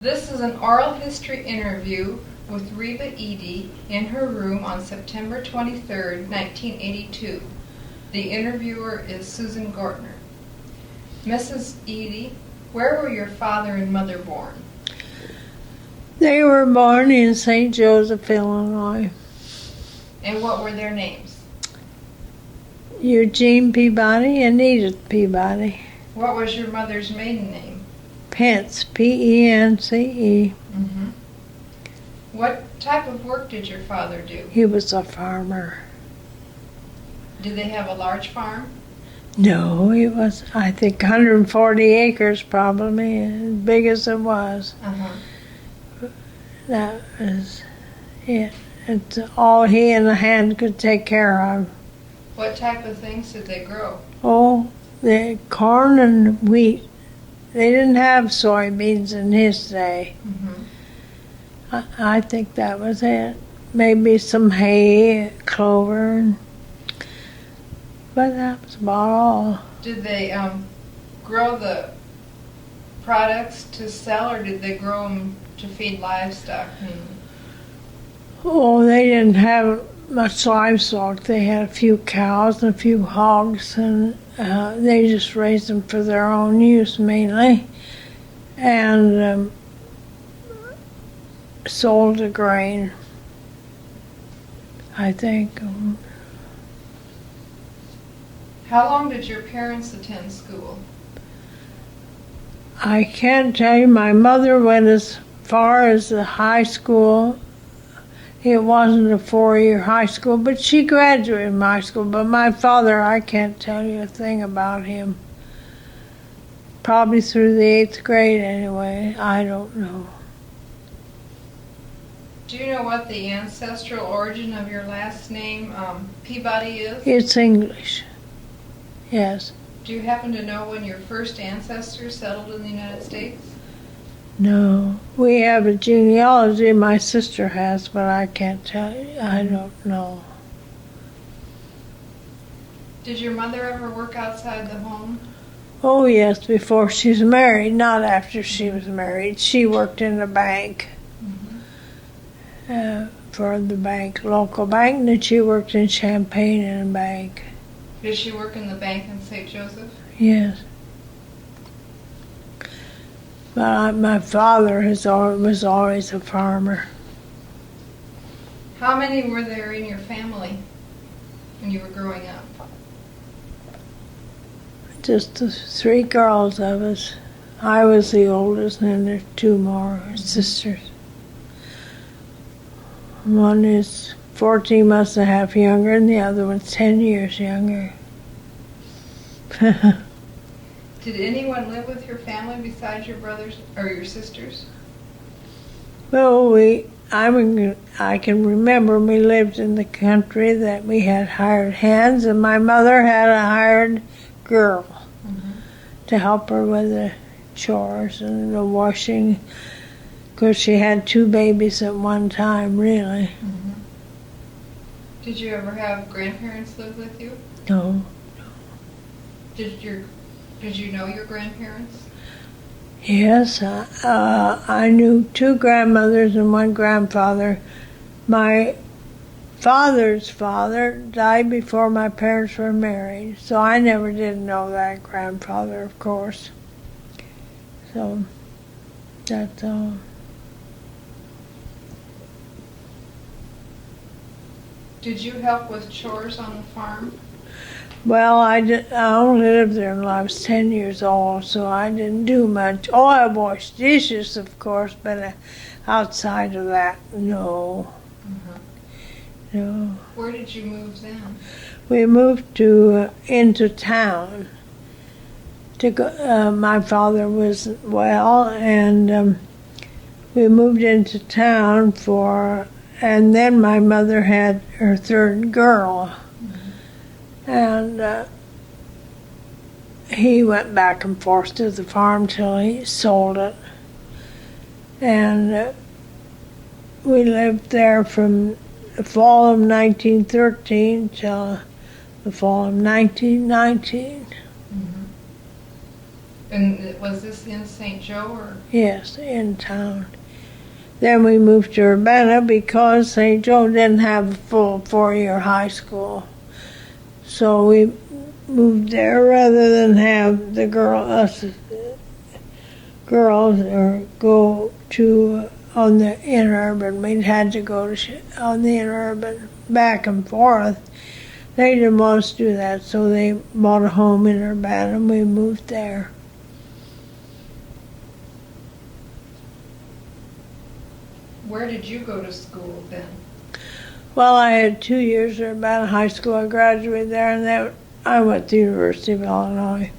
This is an oral history interview with Reba Edie in her room on September 23, 1982. The interviewer is Susan Gortner. Mrs. Edie, where were your father and mother born? They were born in St. Joseph, Illinois. And what were their names? Eugene Peabody and Edith Peabody. What was your mother's maiden name? Pence, P-E-N-C-E. Mm-hmm. What type of work did your father do? He was a farmer. Did they have a large farm? No, it was, I think, 140 acres probably, as big as it was. Uh-huh. That was it. It's all he and the hand could take care of. What type of things did they grow? Oh, the corn and wheat. They didn't have soybeans in his day. Mm-hmm. I think that was it. Maybe some hay, clover, but that was about all. Did they grow the products to sell, or did they grow them to feed livestock? Oh, they didn't have much livestock. They had a few cows and a few hogs, and they just raised them for their own use mainly, and sold the grain, I think. How long did your parents attend school? I can't tell you. My mother went as far as the high school. It wasn't a 4-year high school, but she graduated from high school. But my father, I can't tell you a thing about him. Probably through the 8th grade anyway. I don't know. Do you know what the ancestral origin of your last name, Peabody, is? It's English. Yes. Do you happen to know when your first ancestors settled in the United States? No. We have a genealogy my sister has, but I can't tell you. I don't know. Did your mother ever work outside the home? Oh, yes, before she was married, not after she was married. She worked in a bank, for the bank, local bank, and then she worked in Champaign in a bank. Did she work in the bank in St. Joseph? Yes. But my father was always a farmer. How many were there in your family when you were growing up? Just the 3 girls of us. I was the oldest, and then there's 2 more sisters. One is 14 months and a half younger, and the other one's 10 years younger. Did anyone live with your family besides your brothers or your sisters? Well, I can remember we lived in the country that we had hired hands, and my mother had a hired girl to help her with the chores and the washing, because she had 2 babies at one time, really. Did you ever have grandparents live with you? No. Did you know your grandparents? Yes, I knew 2 grandmothers and 1 grandfather. My father's father died before my parents were married, so I never did know that grandfather, of course. So, that's all. Did you help with chores on the farm? Well, I only lived there until I was 10 years old, so I didn't do much. Oh, I washed dishes, of course, but outside of that, no. No. Where did you move then? We moved into town. My father was well, and we moved into town and then my mother had her 3rd girl. And he went back and forth to the farm till he sold it. And we lived there from the fall of 1913 till the fall of 1919. And was this in St. Joe or? Yes, in town. Then we moved to Urbana because St. Joe didn't have a full 4-year high school. So we moved there rather than have us girls or go to on the interurban. We had to go to on the interurban back and forth. They didn't want us to do that, so they bought a home in Urbana and we moved there. Where did you go to school then? Well, I had 2 years at Urbana High School. I graduated there, and then I went to the University of Illinois.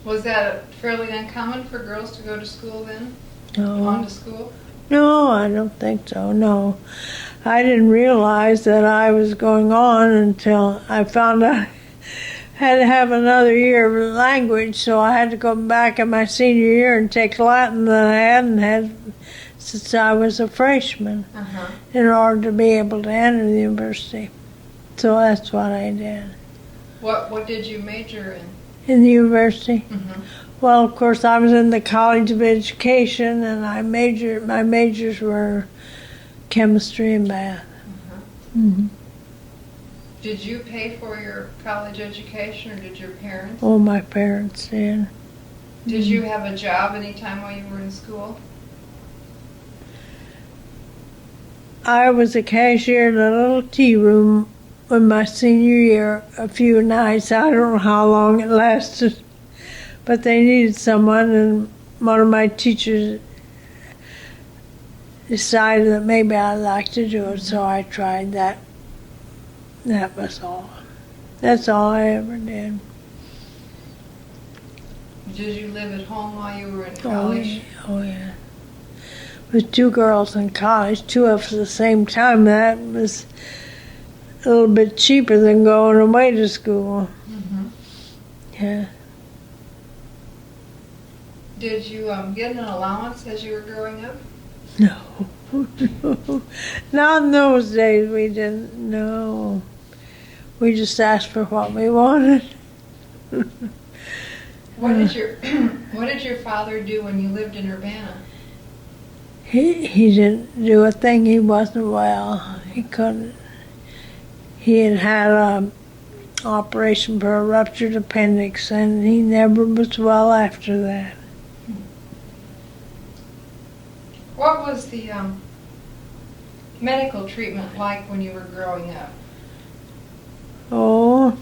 Was that fairly uncommon for girls to go to school then? No. On to school? No, I don't think so, no. I didn't realize that I was going on until I found out I had to have another year of language, so I had to go back in my senior year and take Latin that I hadn't had since I was a freshman in order to be able to enter the university. So that's what I did. What did you major in? In the university? Mm-hmm. Well, of course, I was in the College of Education, and my majors were chemistry and math. Mm-hmm. Did you pay for your college education, or did your parents? Oh, my parents did. Did you have a job any time while you were in school? I was a cashier in a little tea room in my senior year, a few nights. I don't know how long it lasted, but they needed someone, and one of my teachers decided that maybe I'd like to do it, so I tried that. That was all. That's all I ever did. Did you live at home while you were in college? Oh, yeah. With 2 girls in college, 2 of us at the same time. That was a little bit cheaper than going away to school. Mm-hmm. Yeah. Did you get an allowance as you were growing up? No. Not in those days. We didn't. No. We just asked for what we wanted. What did your father do when you lived in Urbana? He didn't do a thing. He wasn't well. He couldn't. He had an operation for a ruptured appendix, and he never was well after that. What was the medical treatment like when you were growing up? Oh,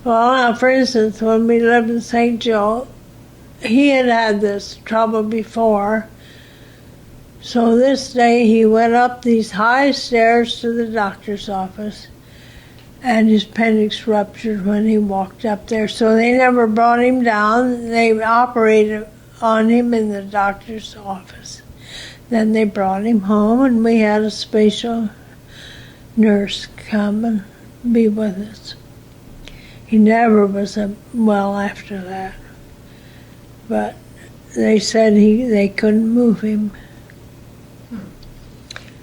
well, for instance, when we lived in St. Joe, he had this trouble before. So this day he went up these high stairs to the doctor's office, and his appendix ruptured when he walked up there. So they never brought him down. They operated on him in the doctor's office. Then they brought him home, and we had a special nurse come and be with us. He never was well after that. But they said they couldn't move him.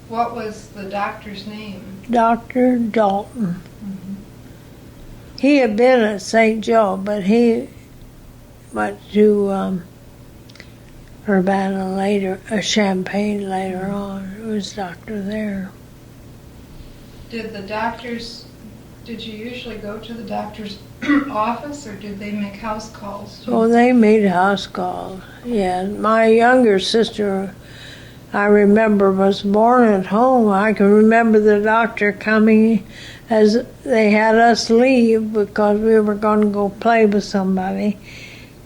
What was the doctor's name? Dr. Dalton. Mm-hmm. He had been at St. Joe, but he went to Urbana later, Champaign later on. It was doctor there. Did you usually go to the doctor's office, or did they make house calls? Oh, they made house calls. Yeah, my younger sister, I remember, was born at home. I can remember the doctor coming as they had us leave because we were going to go play with somebody.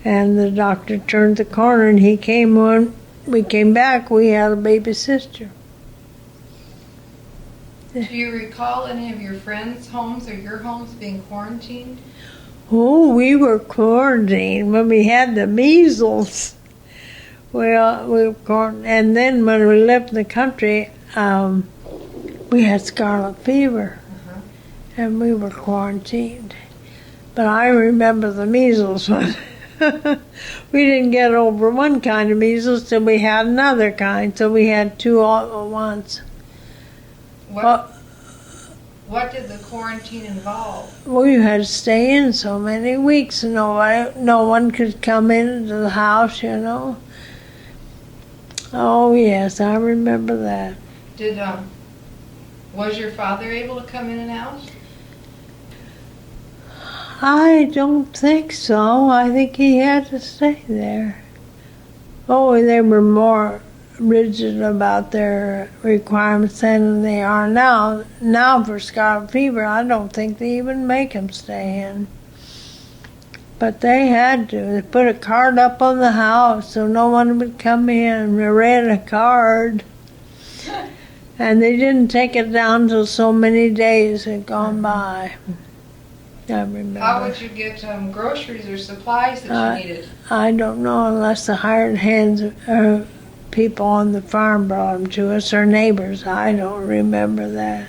And the doctor turned the corner, and he came on. We came back, we had a baby sister. Do you recall any of your friends' homes or your homes being quarantined? Oh, we were quarantined when we had the measles. We were quarantined. And then when we lived in the country, we had scarlet fever, and we were quarantined. But I remember the measles one. We didn't get over one kind of measles till we had another kind, so we had 2 all at once. What did the quarantine involve? We had to stay in so many weeks, and no one could come into the house, you know. Oh, yes, I remember that. Was your father able to come in and out? I don't think so. I think he had to stay there. Oh, they were more rigid about their requirements than they are now. Now for scarlet fever, I don't think they even make them stay in. But they had to. They put a card up on the house so no one would come in. They read a card. And they didn't take it down till so many days had gone by. I remember. How would you get groceries or supplies that you needed? I don't know, unless the hired hands people on the farm brought them to us, or neighbors. I don't remember that.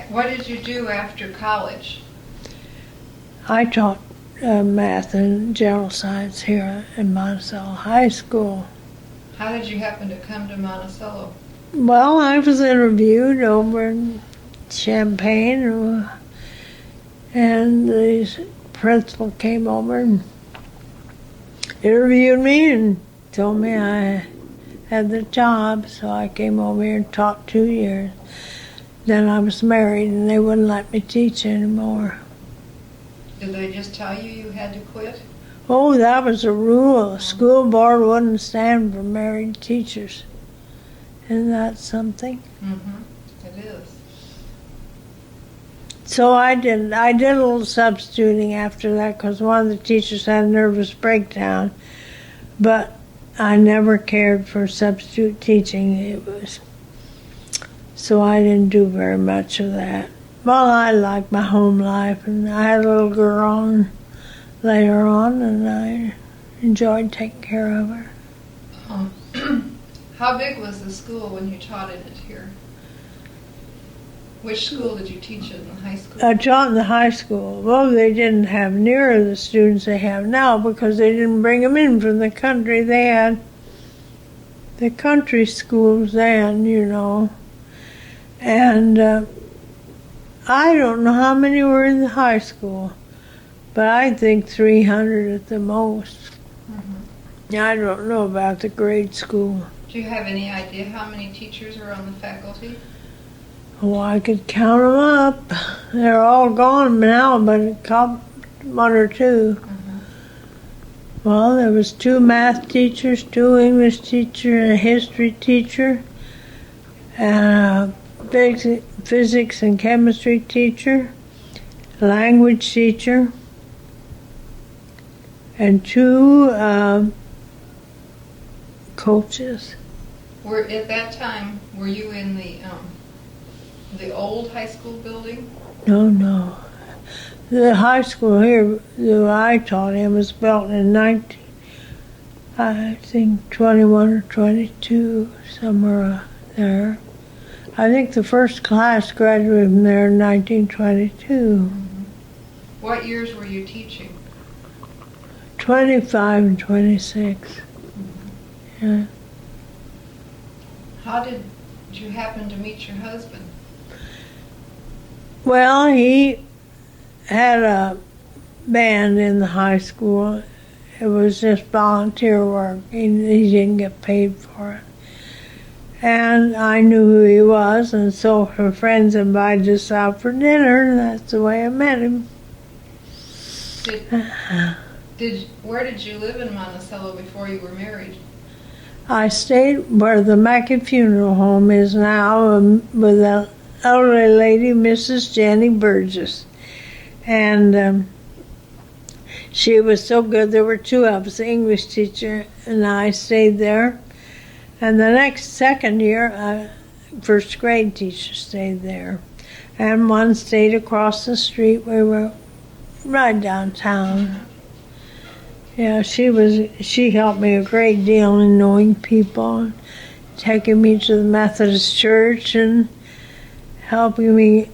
What did you do after college? I taught math and general science here in Monticello High School. How did you happen to come to Monticello? Well, I was interviewed over in Champaign, and the principal came over and interviewed me and told me I had the job, so I came over here and taught 2 years. Then I was married, and they wouldn't let me teach anymore. Did they just tell you you had to quit? Oh, that was a rule. The school board wouldn't stand for married teachers. Isn't that something? Mm-hmm. It is. So I did a little substituting after that because one of the teachers had a nervous breakdown. But I never cared for substitute teaching. So I didn't do very much of that. Well, I liked my home life, and I had a little girl later on, and I enjoyed taking care of her. How big was the school when you taught in it here? Which school did you teach in, the high school? I taught in the high school. Well, they didn't have near the students they have now because they didn't bring them in from the country. They had the country schools then, you know. And I don't know how many were in the high school, but I think 300 at the most. Mm-hmm. I don't know about the grade school. Do you have any idea how many teachers are on the faculty? Oh, I could count them up. They're all gone now, but a couple, 1 or 2. Mm-hmm. Well, there was 2 math teachers, 2 English teachers, a history teacher, and a physics and chemistry teacher, language teacher, and 2 coaches. At that time, were you in the old high school building? No. The high school here that I taught in was built in 21 or 22, somewhere there. I think the first class graduated from there in 1922. Mm-hmm. What years were you teaching? 25 and 26. Mm-hmm. Yeah. How did you happen to meet your husband? Well, he had a band in the high school. It was just volunteer work. He didn't get paid for it. And I knew who he was, and so her friends invited us out for dinner, and that's the way I met him. Where did you live in Monticello before you were married? I stayed where the Mackey Funeral Home is now with an elderly lady, Mrs. Jenny Burgess. And she was so good. There were 2 of us, the English teacher and I stayed there. And the second year, a first grade teacher stayed there. And one stayed across the street. We were right downtown. Yeah, she helped me a great deal in knowing people, taking me to the Methodist Church and helping me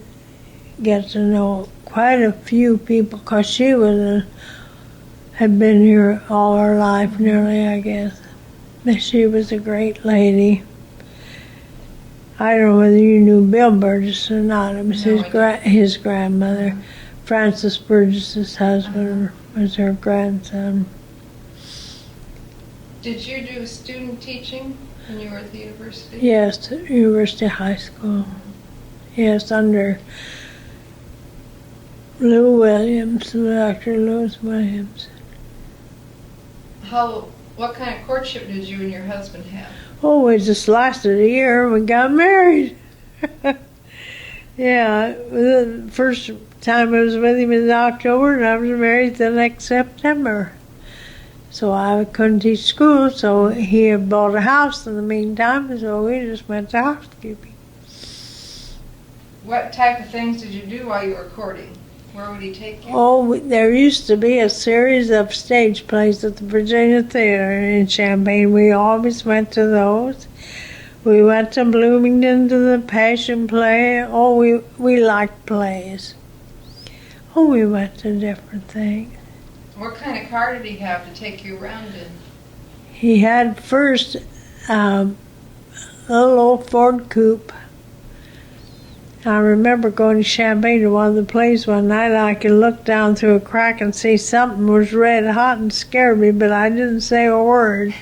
get to know quite a few people, because she had been here all her life nearly, I guess. But she was a great lady. I don't know whether you knew Bill Burgess or not. It was No, his grandmother. Francis Burgess's husband was her grandson. Did you do student teaching when you were at the university? Yes, University High School. Yes, under Lou Williams, Dr. Louis Williams. What kind of courtship did you and your husband have? Oh, it just lasted a year and we got married. Yeah, the first time I was with him in October and I was married the next September. So I couldn't teach school, so he had bought a house in the meantime, so we just went to housekeeping. What type of things did you do while you were courting? Where would he take you? Oh, there used to be a series of stage plays at the Virginia Theater in Champaign. We always went to those. We went to Bloomington to the Passion Play. Oh, we liked plays. Oh, we went to different things. What kind of car did he have to take you around in? He had first a little old Ford Coupe. I remember going to Champaign to one of the plays one night, and I could look down through a crack and see something was red hot and scared me, but I didn't say a word.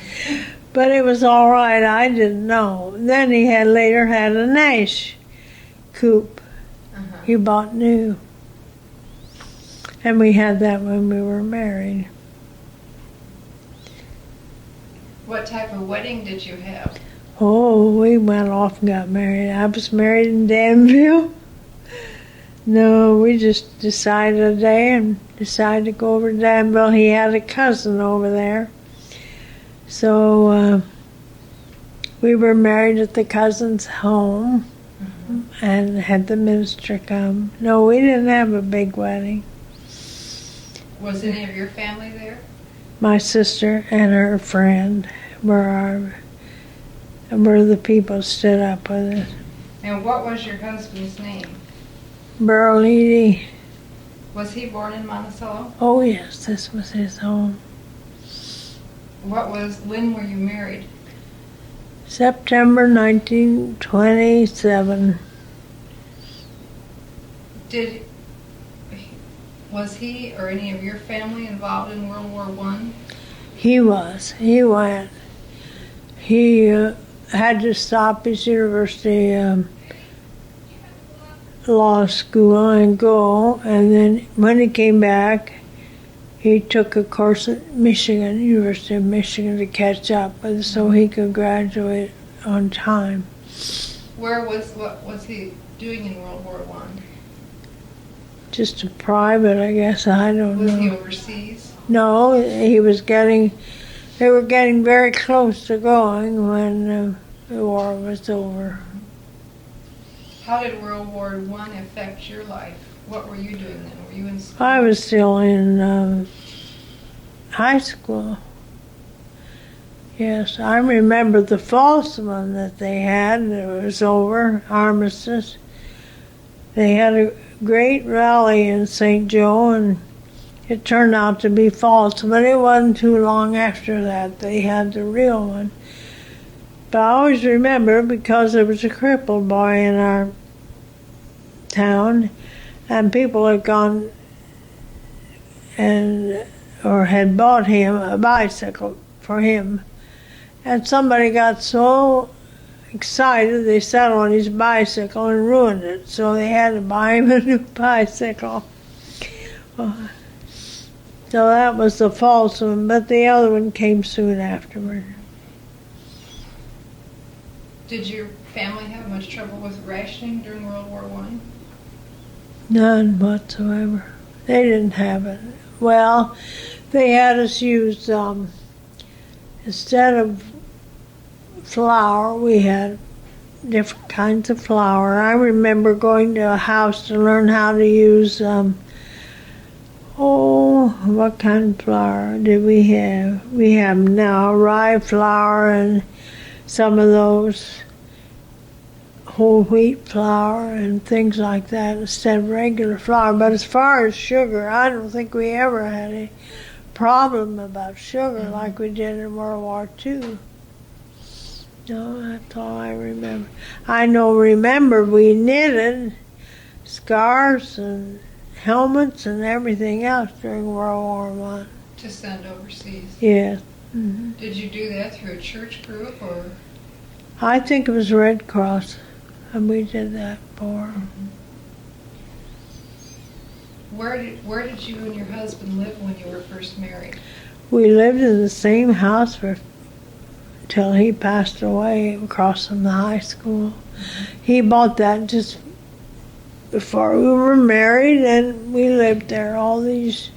But it was all right. I didn't know. Then he later had a Nash Coupe. He bought new. And we had that when we were married. What type of wedding did you have? Oh, we went off and got married. I was married in Danville. No, we just decided a day and decided to go over to Danville. He had a cousin over there. So we were married at the cousin's home and had the minister come. No, we didn't have a big wedding. Was any of your family there? My sister and her friend were the people stood up with us. And what was your husband's name? Reba Edie. Was he born in Monticello? Oh yes, this was his home. When were you married? September 1927. Was he or any of your family involved in World War I? He was. He went. He had to stop his university law school and go, and then when he came back, he took a course at University of Michigan to catch up with, so he could graduate on time. What was he doing in World War I? Just a private, I guess. I don't know. Was he overseas? No, they were getting very close to going when the war was over. How did World War I affect your life? What were you doing then? Were you in school? I was still in high school. Yes, I remember the false one that they had. It was over, armistice. They had a great rally in St. Joe, and it turned out to be false, but it wasn't too long after that they had the real one. But I always remember, because there was a crippled boy in our town, and people had gone or had bought him a bicycle for him, and somebody got so excited they sat on his bicycle and ruined it, so they had to buy him a new bicycle. So that was the false one, but the other one came soon afterward. Did your family have much trouble with rationing during World War I? None whatsoever. They didn't have it. Well, they had us use, instead of flour, we had different kinds of flour. I remember going to a house to learn how to use, what kind of flour did we have? We have now rye flour and some of those whole wheat flour and things like that instead of regular flour. But as far as sugar, I don't think we ever had a problem about sugar like we did in World War II. No, that's all I remember. I remember we knitted scarves and helmets and everything else during World War One. To send overseas? Yes. Mm-hmm. Did you do that through a church group or? I think it was Red Cross, and we did that for. Mm-hmm. Where did you and your husband live when you were first married? We lived in the same house till he passed away across from the high school. Mm-hmm. He bought that just before we were married, and we lived there all these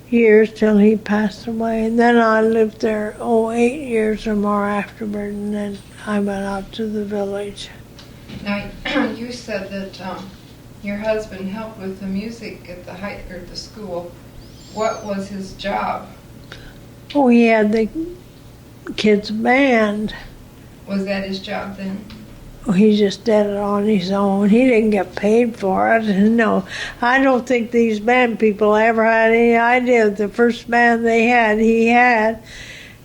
years till he passed away. And then I lived there 8 years or more afterward, and then I went out to the village. Now you said that your husband helped with the music at the school. What was his job? Oh, he had the kids' band. Was that his job then? He just did it on his own. He didn't get paid for it. No, I don't think these band people ever had any idea the first band they had, he had.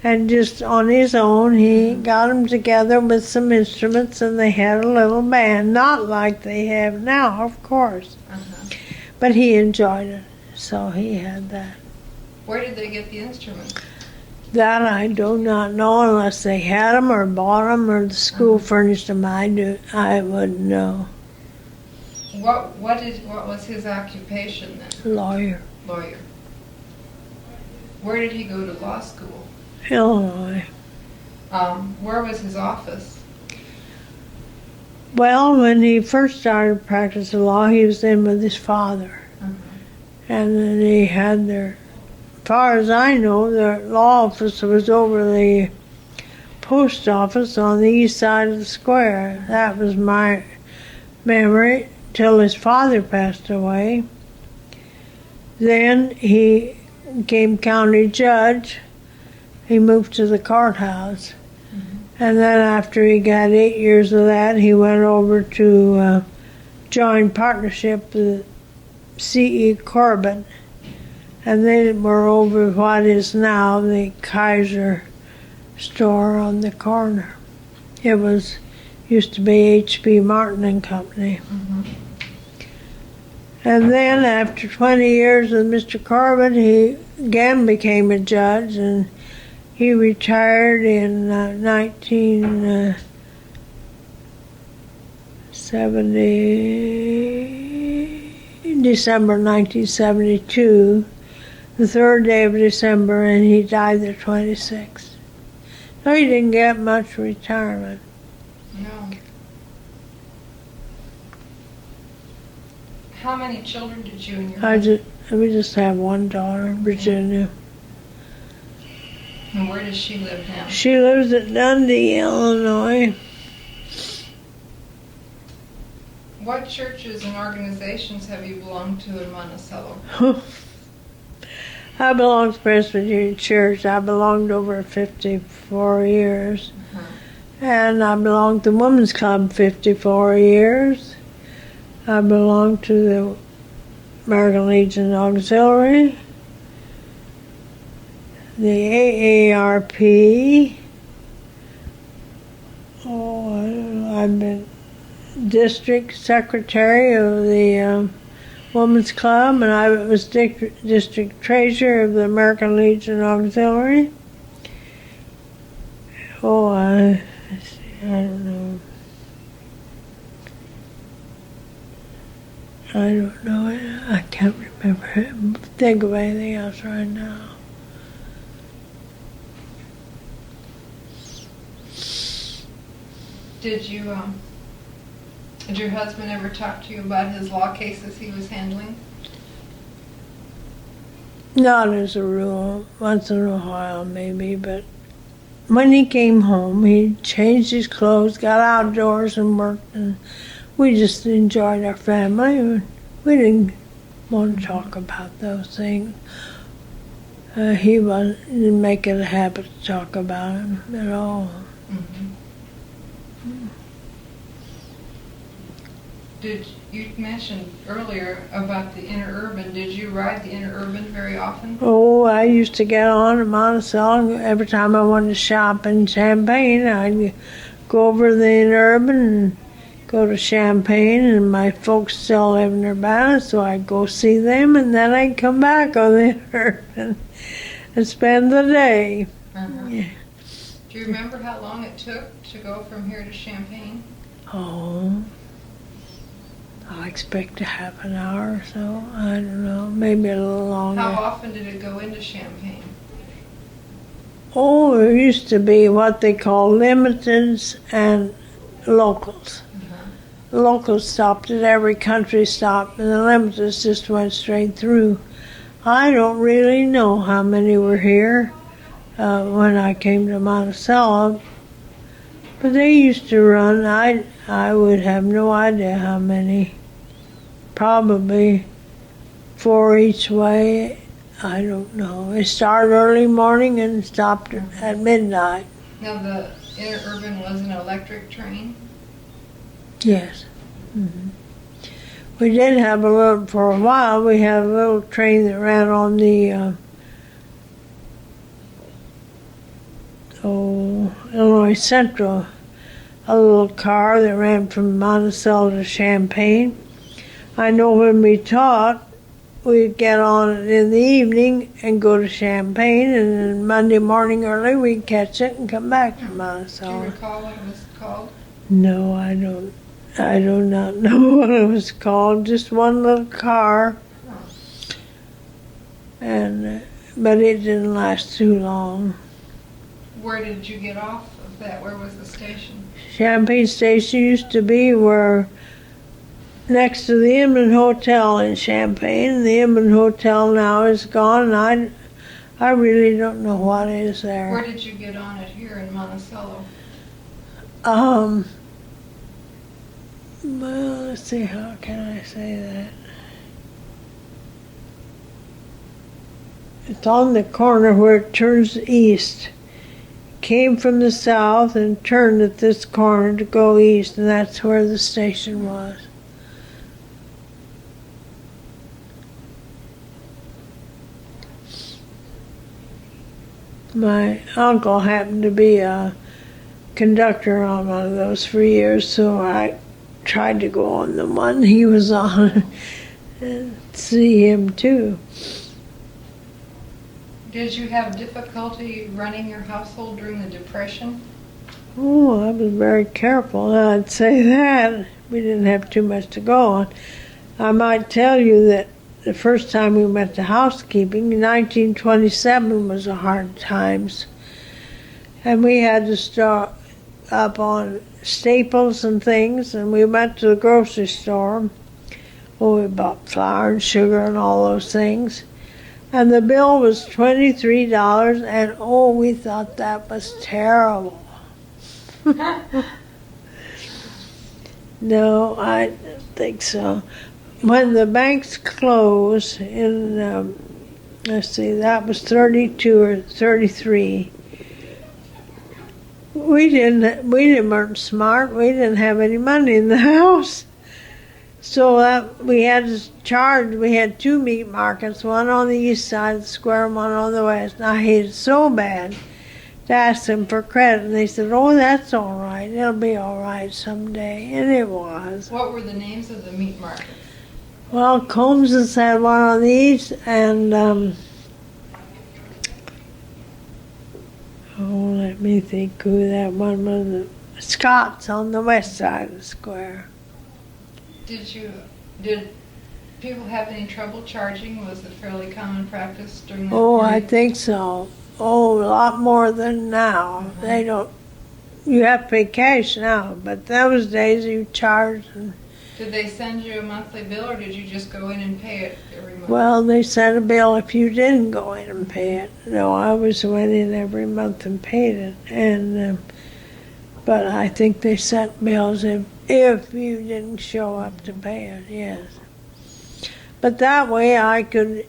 And just on his own, he got them together with some instruments, and they had a little band. Not like they have now, of course. Uh-huh. But he enjoyed it, so he had that. Where did they get the instruments? That I do not know, unless they had them or bought them or the school furnished them. I wouldn't know. What was his occupation then? Lawyer. Lawyer. Where did he go to law school? Illinois. Where was his office? Well, when he first started practicing law, he was in with his father. Uh-huh. And then he had as far as I know, their law office was over the post office on the east side of the square. That was my memory till his father passed away. Then he became county judge. He moved to the courthouse. Mm-hmm. And then after he got 8 years of that, he went over to join partnership with C.E. Corbin. And they were over what is now the Kaiser store on the corner. It used to be H.P. Martin and Company. Mm-hmm. And then after 20 years with Mr. Corbin, he again became a judge, and he retired in December 1972, the 3rd day of December, and he died the 26th. So he didn't get much retirement. No. How many children did you and your husband? We just have one daughter, Virginia. And where does she live now? She lives at Dundee, Illinois. What churches and organizations have you belonged to in Monticello? I belong to Presbyterian Church. I belonged over 54 years. Uh-huh. And I belonged to the Women's Club 54 years. I belonged to the American Legion Auxiliary, the AARP. I've been district secretary of the Women's Club, and I was district treasurer of the American Legion Auxiliary. I don't know. I don't know. I can't think of anything else right now. Did your husband ever talk to you about his law cases he was handling? Not as a rule. Once in a while, maybe. But when he came home, he changed his clothes, got outdoors and worked, and we just enjoyed our family. We didn't want to talk about those things. He didn't make it a habit to talk about them at all. Mm-hmm. You mentioned earlier about the interurban. Did you ride the interurban very often? Oh, I used to get on in Monticello every time I wanted to shop in Champaign. I'd go over the interurban and go to Champaign, and my folks still live in Urbana, so I'd go see them, and then I'd come back on the interurban and spend the day. Yeah. Do you remember how long it took to go from here to Champaign? Oh, I expect half an hour or so. I don't know, maybe a little longer. How often did it go into Champaign? Oh, there used to be what they call limiteds and locals. The locals stopped at every country stop, and the limiteds just went straight through. I don't really know how many were here when I came to Monticello, but they used to run. I would have no idea how many. Probably 4 each way. I don't know. They started early morning and stopped at midnight. Now the interurban was an electric train? Yes. Mm-hmm. We did have a little, for a while, we had a little train that ran on the Illinois Central, a little car that ran from Monticello to Champaign. I know when we taught, we'd get on it in the evening and go to Champaign, and then Monday morning early we'd catch it and come back to Monticello. Do you recall what it was called? No, I don't. I do not know what it was called. Just one little car, and but it didn't last too long. Where did you get off of that? Where was the station? Champaign Station used to be where next to the Inman Hotel in Champaign. The Inman Hotel now is gone, and I really don't know what is there. Where did you get on it here in Monticello? Well, let's see, how can I say that? It's on the corner where it turns east. Came from the south and turned at this corner to go east, and that's where the station was. My uncle happened to be a conductor on one of those for years, so I tried to go on the one he was on and see him too. Did you have difficulty running your household during the Depression? Oh, I was very careful, I'd say that. We didn't have too much to go on. I might tell you that the first time we went to housekeeping, 1927 was a hard times. And we had to stock up on staples and things, and we went to the grocery store. Well, we bought flour and sugar and all those things. And the bill was $23, and oh, we thought that was terrible. No, I don't think so. When the banks closed in, let's see, that was 32 or 33. We weren't smart. We didn't have any money in the house. So we had to charge. We had 2 meat markets, one on the east side of the square and one on the west. And I hated so bad to ask them for credit. And they said, oh, that's all right. It'll be all right someday. And it was. What were the names of the meat markets? Well, Combs's had one on the east, and let me think who that one was. Scott's on the west side of the square. Did people have any trouble charging? Was it fairly common practice during that Oh, period? I think so. Oh, a lot more than now. Mm-hmm. They don't. You have to pay cash now, but those days you charged. And, did they send you a monthly bill, or did you just go in and pay it every month? well, they sent a bill if you didn't go in and pay it. No, I always went in every month and paid it, and but I think they sent bills if you didn't show up to pay it. Yes, but that way I could.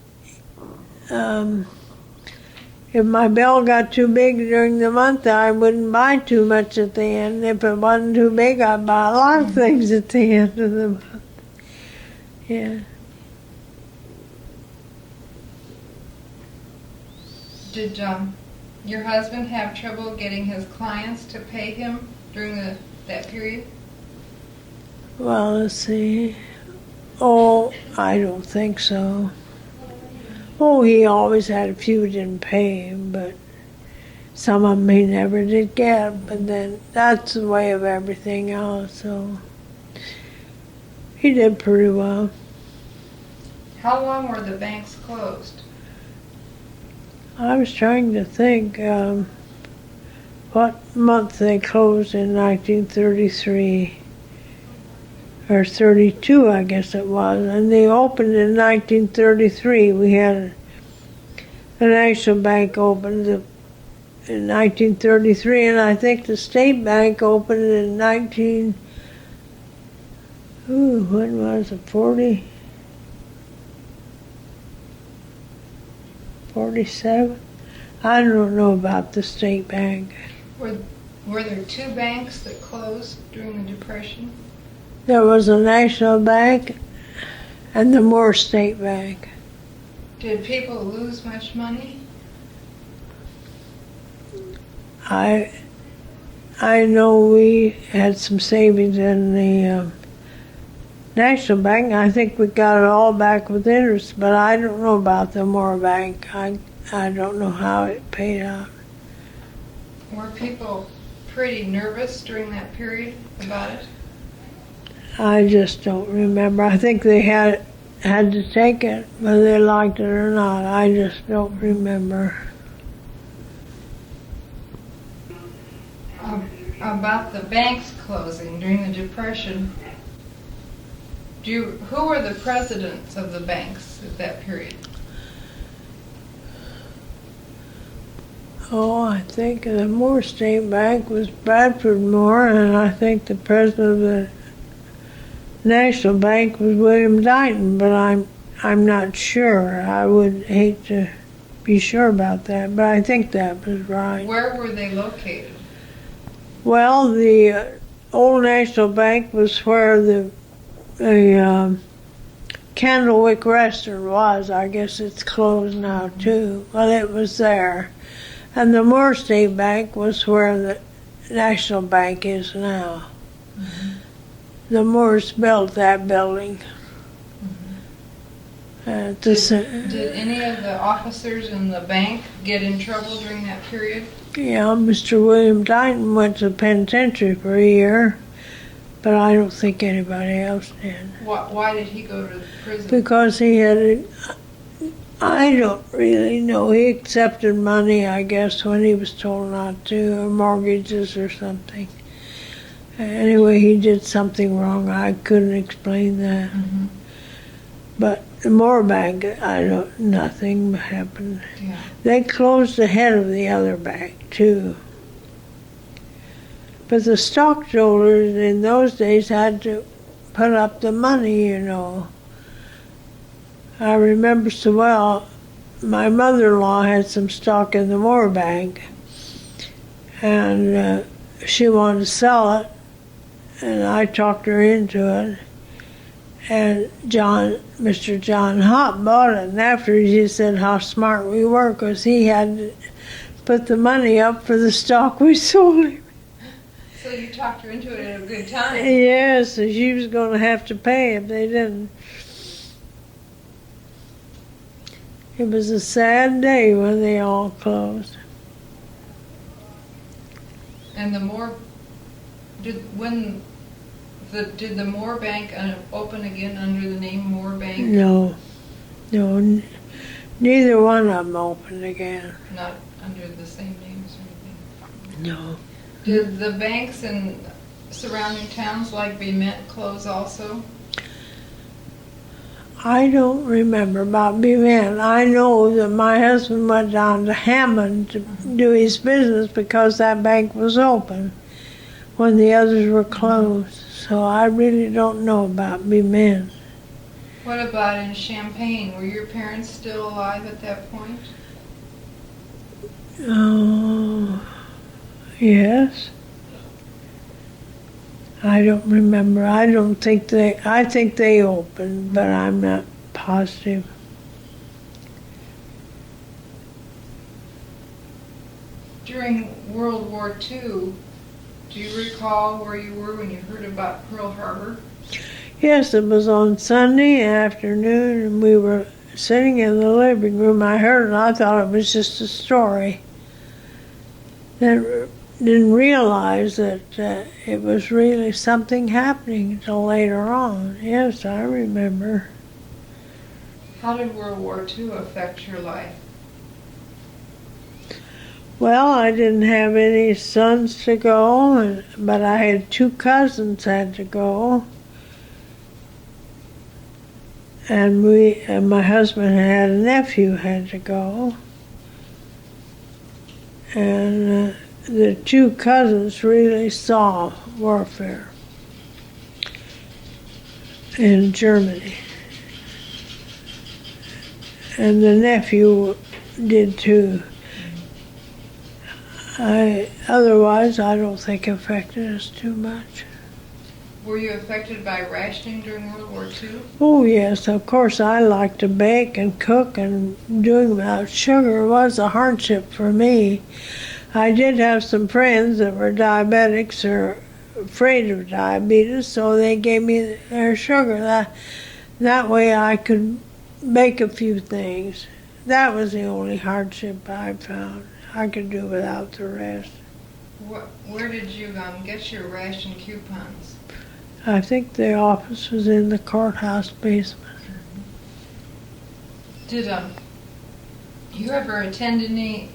If my bill got too big during the month, I wouldn't buy too much at the end. If it wasn't too big, I'd buy a lot of things at the end of the month. Yeah. Did your husband have trouble getting his clients to pay him during that period? Well, let's see. Oh, I don't think so. Oh, he always had a few who didn't pay him, but some of them he never did get. But then that's the way of everything else, so he did pretty well. How long were the banks closed? I was trying to think what month they closed in 1933. Or 32, I guess it was, and they opened in 1933. We had the National Bank opened in 1933, and I think the State Bank opened in when was it, 47? I don't know about the State Bank. Were there two banks that closed during the Depression? There was a National Bank and the Moore State Bank. Did people lose much money? I know we had some savings in the National Bank. I think we got it all back with interest, but I don't know about the Moore Bank. I don't know how it paid out. Were people pretty nervous during that period about it? I just don't remember. I think they had to take it, whether they liked it or not. I just don't remember. About the banks closing during the Depression, who were the presidents of the banks at that period? Oh, I think the Moore State Bank was Bradford Moore, and I think the president of the National Bank was William Dighton, but I'm not sure. I would hate to be sure about that, but I think that was right. Where were they located? Well, the old National Bank was where the Candlewick Restaurant was. I guess it's closed now too. Well, it was there. And the Moore State Bank was where the National Bank is now. Mm-hmm. The Moores built that building. Mm-hmm. Did any of the officers in the bank get in trouble during that period? Yeah, Mr. William Dighton went to the penitentiary for a year, but I don't think anybody else did. Why did he go to prison? Because he had, I don't really know, he accepted money, I guess, when he was told not to, or mortgages or something. Anyway, he did something wrong. I couldn't explain that. Mm-hmm. But the Moore Bank, nothing happened. Yeah. They closed the head of the other bank, too. But the stockholders in those days had to put up the money, you know. I remember so well, my mother-in-law had some stock in the Moore Bank, and she wanted to sell it. And I talked her into it, and Mr. John Hopp bought it. And after he said how smart we were, because he had to put the money up for the stock we sold him. So you talked her into it at a good time. Yes, so she was going to have to pay if they didn't. It was a sad day when they all closed. And the Moore, did the Moore Bank open again under the name Moore Bank? No, neither one of them opened again. Not under the same names or anything? No. Did the banks in surrounding towns like Bement close also? I don't remember about Bement. I know that my husband went down to Hammond to do his business because that bank was open when the others were closed. So I really don't know about Bement. What about in Champaign? Were your parents still alive at that point? Oh, yes. I don't remember. I think they opened, but I'm not positive. During World War II, do you recall where you were when you heard about Pearl Harbor? Yes, it was on Sunday afternoon, and we were sitting in the living room. I heard it, and I thought it was just a story. Then didn't realize that it was really something happening until later on. Yes, I remember. How did World War II affect your life? Well, I didn't have any sons to go, but I had 2 cousins had to go. And my husband had a nephew had to go. And the 2 cousins really saw warfare in Germany. And the nephew did too. Otherwise, I don't think it affected us too much. Were you affected by rationing during World War II? Oh yes, of course I like to bake and cook, and doing without sugar was a hardship for me. I did have some friends that were diabetics or afraid of diabetes, so they gave me their sugar. That way I could bake a few things. That was the only hardship I found. I could do without the rest. Where did you get your ration coupons? I think the office was in the courthouse basement. Did you ever attend any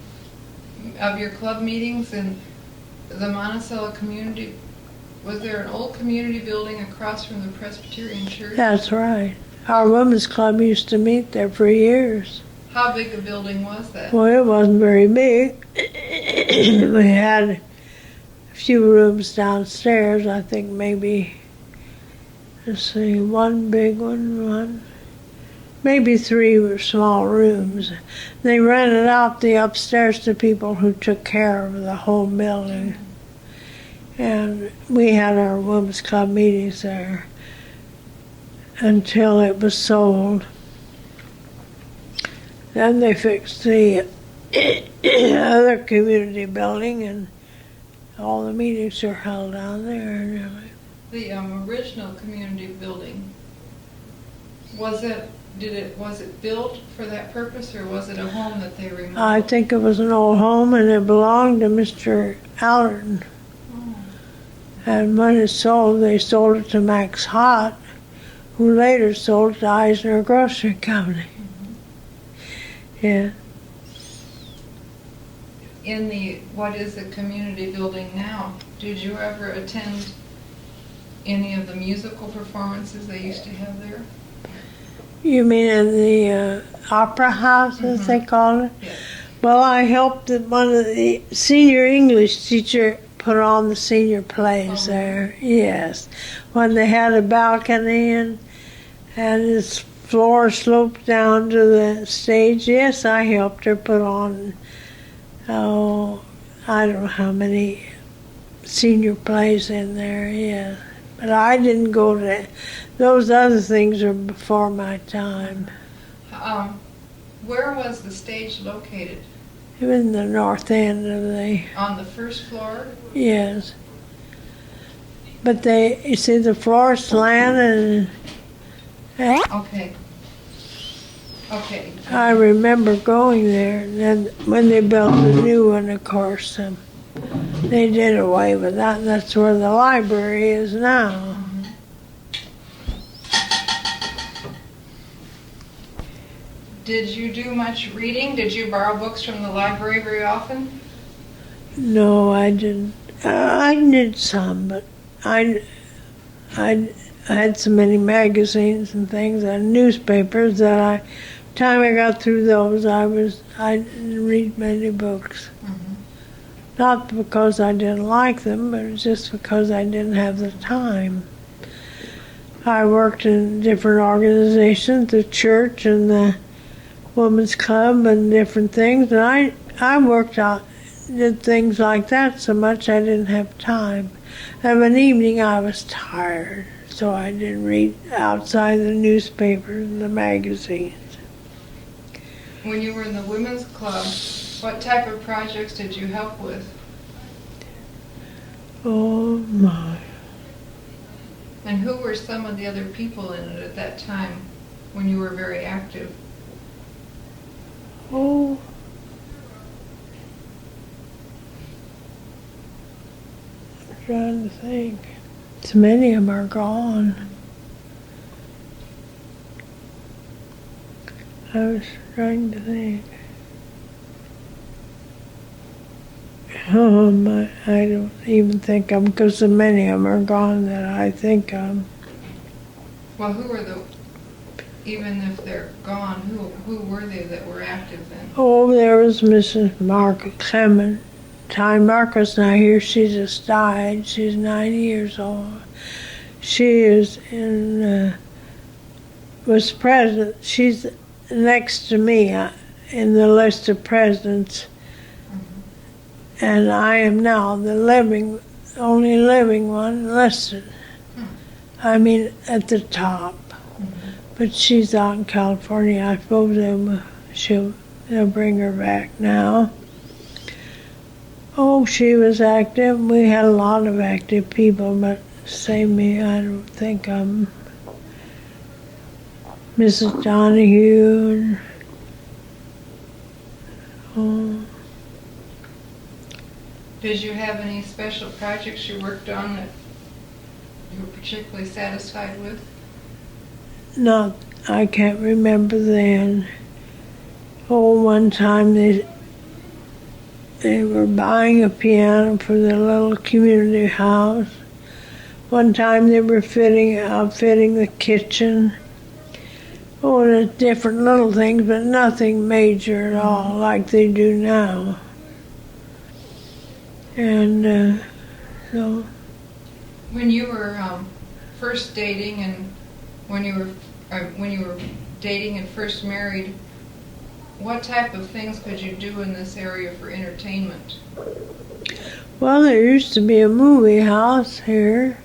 of your club meetings in the Monticello community? Was there an old community building across from the Presbyterian Church? That's right. Our women's club used to meet there for years. How big a building was that? Well, it wasn't very big. We had a few rooms downstairs. I think maybe, let's see, 1 big one, maybe 3 small rooms. They rented out the upstairs to people who took care of the whole building. And we had our women's club meetings there until it was sold. Then they fixed the other community building, and all the meetings are held down there. The original community building, was it built for that purpose, or was it a home that they remodeled? I think it was an old home, and it belonged to Mr. Allerton. Oh. And when it sold, they sold it to Max Hott, who later sold it to Eisner Grocery Company. Yeah. In what is the community building now, did you ever attend any of the musical performances they used to have there? You mean in the opera house, as they call it? Yes. Well, I helped one of the senior English teacher put on the senior plays there. Yes. When they had a balcony and its floor sloped down to the stage. Yes, I helped her put on, I don't know how many senior plays in there, yeah. But I didn't go to, those other things are before my time. Where was the stage located? It was in the north end of On the first floor? Yes. But you see the floor slanted. Okay. I remember going there, and then when they built the new one, of course, they did away with that, and that's where the library is now. Did you do much reading? Did you borrow books from the library very often? No, I didn't. I did some, but I had so many magazines and things and newspapers that time I got through those, I didn't read many books. Not because I didn't like them, but just because I didn't have the time. I worked in different organizations, the church and the women's club and different things, and I worked out did things like that so much I didn't have time. Of an evening I was tired, so I didn't read outside the newspapers and the magazines. When you were in the women's club, what type of projects did you help with? Oh my. And who were some of the other people in it at that time when you were very active? Oh. I'm trying to think. So many of them are gone. I was trying to think. I don't even think of them because so many of them are gone that I think of. Well, who were even if they're gone, who were they that were active then? Oh, there was Mrs. Clementine Marcus now here. She just died. She's 90 years old. She is was president. She's next to me in the list of presidents. And I am now the only living one listed. I mean, at the top. But she's out in California. I suppose they'll bring her back now. Oh, she was active. We had a lot of active people, but save me, I don't think of them. Mrs. Donahue. Oh. Did you have any special projects you worked on that you were particularly satisfied with? No, I can't remember then. Oh, one time they were buying a piano for the little community house. One time they were outfitting the kitchen. Oh, there's different little things, but nothing major at all like they do now. And so. When you were first dating and when you were dating and first married, what type of things could you do in this area for entertainment? Well, there used to be a movie house here.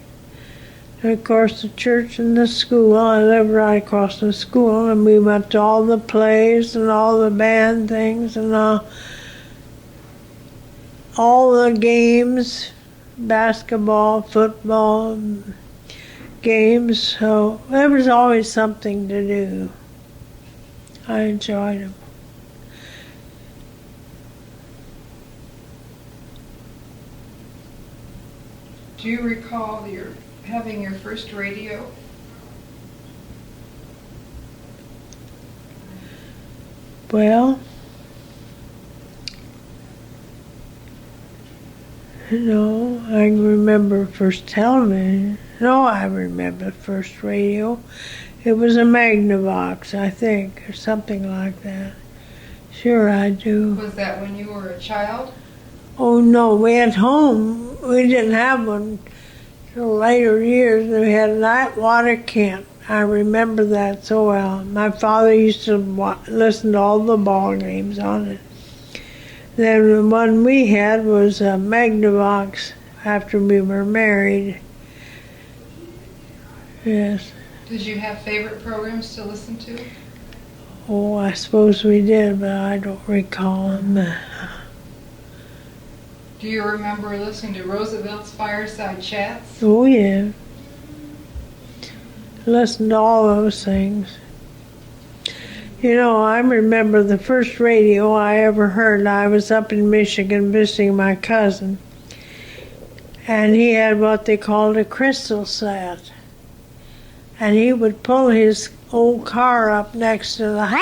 And of course, the church and the school. I lived right across the school, and we went to all the plays and all the band things and all the games, basketball, football games. So there was always something to do. I enjoyed them. Do you recall having your first radio? Well, no, I remember first television. No, I remember first radio. It was a Magnavox, I think, or something like that. Sure, I do. Was that when you were a child? Oh, no, we had home. We didn't have one till later years. We had a night water can. I remember that so well. My father used to listen to all the ball games on it. Then the one we had was a Magnavox after we were married. Yes. Did you have favorite programs to listen to? Oh, I suppose we did, but I don't recall them. Do you remember listening to Roosevelt's Fireside Chats? Oh, yeah. Listened to all those things. You know, I remember the first radio I ever heard. I was up in Michigan visiting my cousin, and he had what they called a crystal set. And he would pull his old car up next to the house.